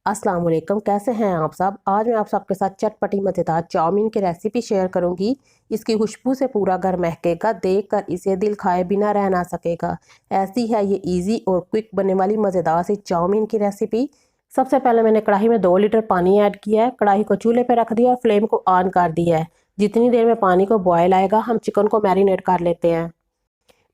अस्सलाम वालेकुम, कैसे हैं आप सब। आज मैं आप सबके साथ चटपटी मज़ेदार चाउमीन की रेसिपी शेयर करूंगी। इसकी खुशबू से पूरा घर महकेगा, देखकर इसे दिल खाए बिना रह ना सकेगा। ऐसी है ये इजी और क्विक बनने वाली मज़ेदार सी चाउमीन की रेसिपी। सबसे पहले मैंने कढ़ाई में 2 लीटर पानी ऐड किया है। कढ़ाई को चूल्हे पर रख दिया और फ्लेम को ऑन कर दिया है। जितनी देर में पानी को बॉयल आएगा हम चिकन को मैरिनेट कर लेते हैं।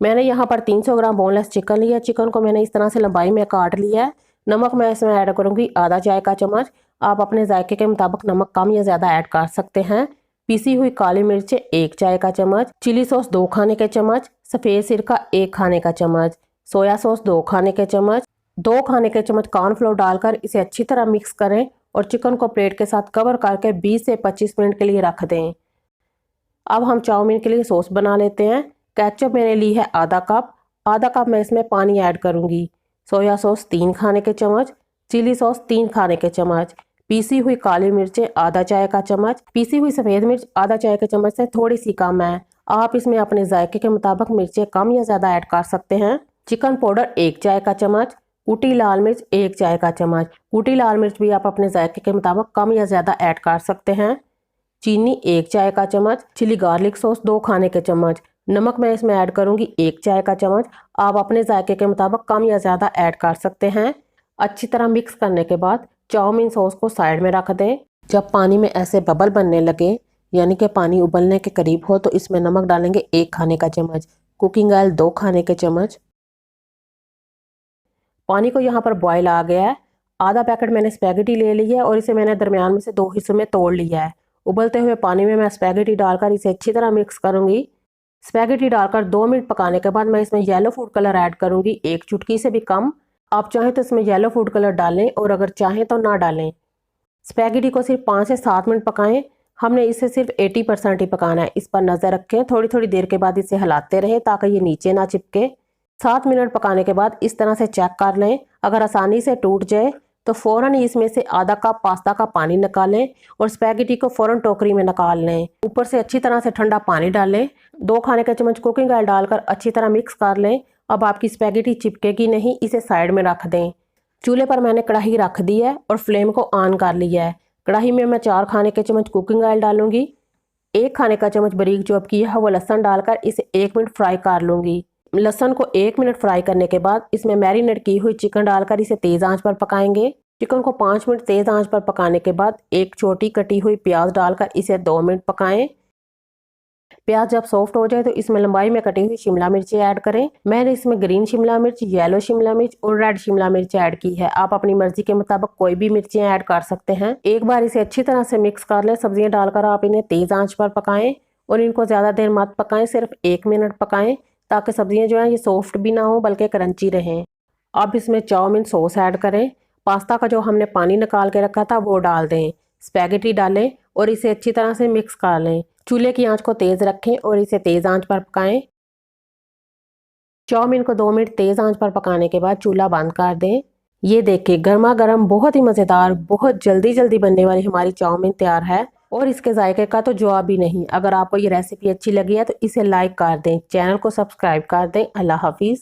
मैंने यहाँ पर 300 ग्राम बोनलेस चिकन लिया। चिकन को मैंने इस तरह से लंबाई में काट लिया है। नमक मैं इसमें ऐड करूँगी आधा चाय का चम्मच। आप अपने जायके के मुताबिक नमक कम या ज़्यादा ऐड कर सकते हैं। पीसी हुई काली मिर्चें 1 चाय का चम्मच, चिली सॉस 2 खाने के चम्मच, सफ़ेद सिरका 1 खाने का चम्मच, सोया सॉस 2 खाने के चम्मच, 2 खाने के चम्मच कॉर्नफ्लोर डालकर इसे अच्छी तरह मिक्स करें और चिकन को प्लेट के साथ कवर करके 20 से 25 मिनट के लिए रख दें। अब हम चाउमीन के लिए सॉस बना लेते हैं। केचप मैंने ली है आधा कप मैं इसमें पानी ऐड करूँगी। सोया सॉस 3 खाने के चम्मच, चिली सॉस 3 खाने के चम्मच, पीसी हुई काली मिर्चें आधा चाय का चम्मच, पीसी हुई सफ़ेद मिर्च आधा चाय के चम्मच से थोड़ी सी कम है। आप इसमें अपने जायके के मुताबिक मिर्चें कम या ज़्यादा ऐड कर सकते हैं। चिकन पाउडर 1 चाय का चम्मच, कुटी लाल मिर्च 1 चाय का चम्मच। कुटी लाल मिर्च भी आप अपने जायके के मुताबिक कम या ज़्यादा ऐड कर सकते हैं। चीनी 1 चाय का चम्मच, चिली गार्लिक सॉस 2 खाने के चम्मच, नमक मैं इसमें ऐड करूंगी 1 चाय का चम्मच। आप अपने जायके के मुताबिक कम या ज़्यादा ऐड कर सकते हैं। अच्छी तरह मिक्स करने के बाद चाउमीन सॉस को साइड में रख दें। जब पानी में ऐसे बबल बनने लगे यानी कि पानी उबलने के करीब हो तो इसमें नमक डालेंगे 1 खाने का चम्मच, कुकिंग ऑयल 2 खाने के चम्मच। पानी को यहाँ पर बॉयल आ गया है। आधा पैकेट मैंने स्पैगेटी ले ली है और इसे मैंने दरमियान में से 2 हिस्सों में तोड़ लिया है। उबलते हुए पानी में मैं स्पैगेटी डालकर इसे अच्छी तरह मिक्स करूंगी। स्पैगेटी डालकर 2 मिनट पकाने के बाद मैं इसमें येलो फूड कलर ऐड करूंगी, 1 चुटकी से भी कम। आप चाहें तो इसमें येलो फूड कलर डालें और अगर चाहें तो ना डालें। स्पैगेटी को सिर्फ 5 से 7 मिनट पकाएं। हमने इसे सिर्फ 80% ही पकाना है। इस पर नज़र रखें, थोड़ी थोड़ी देर के बाद इसे हिलाते रहें ताकि ये नीचे ना चिपके। 7 मिनट पकाने के बाद इस तरह से चेक कर लें। अगर आसानी से टूट जाए तो फ़ौरन इसमें से आधा कप पास्ता का पानी निकालें और स्पैगेटी को फ़ौरन टोकरी में निकाल लें। ऊपर से अच्छी तरह से ठंडा पानी डालें। 2 खाने के चम्मच कुकिंग ऑयल डालकर अच्छी तरह मिक्स कर लें। अब आपकी स्पैगेटी चिपकेगी नहीं, इसे साइड में रख दें। चूल्हे पर मैंने कढ़ाई रख दी है और फ्लेम को ऑन कर लिया है। कढ़ाई में मैं 4 खाने के चम्मच कुकिंग ऑयल डालूंगी। 1 खाने का चम्मच बारीक चॉप किया है वो लहसुन डालकर इसे 1 मिनट फ्राई कर लूँगी। लहसुन को 1 मिनट फ्राई करने के बाद इसमें मैरिनेट की हुई चिकन डालकर इसे तेज़ आंच पर पकाएंगे। चिकन को 5 मिनट तेज़ आंच पर पकाने के बाद एक छोटी कटी हुई प्याज डालकर इसे 2 मिनट पकाएं। प्याज जब सॉफ्ट हो जाए तो इसमें लंबाई में कटी हुई शिमला मिर्ची ऐड करें। मैंने इसमें ग्रीन शिमला मिर्च, येलो शिमला मिर्च और रेड शिमला मिर्च ऐड की है। आप अपनी मर्जी के मुताबिक कोई भी मिर्चियाँ ऐड कर सकते हैं। एक बार इसे अच्छी तरह से मिक्स कर लें। सब्जियाँ डालकर आप इन्हें तेज़ आंच पर पकाएं और इनको ज़्यादा देर मत पकाएं, सिर्फ 1 मिनट पकाएं ताकि सब्जियाँ जो हैं ये सॉफ्ट भी ना हो बल्कि क्रंची रहें। अब इसमें चाउमीन सॉस ऐड करें। पास्ता का जो हमने पानी निकाल के रखा था वो डाल दें। स्पैगेटी डालें और इसे अच्छी तरह से मिक्स कर लें। चूल्हे की आंच को तेज़ रखें और इसे तेज़ आंच पर पकाएं। चाउमीन को 2 मिनट तेज़ आंच पर पकाने के बाद चूल्हा बंद कर दें। ये देखिए गर्मा गर्म बहुत ही मज़ेदार, बहुत जल्दी जल्दी बनने वाली हमारी चाउमीन तैयार है और इसके जायके का तो जवाब ही नहीं। अगर आपको ये रेसिपी अच्छी लगी है तो इसे लाइक कर दें, चैनल को सब्सक्राइब कर दें। अल्लाह हाफिज़।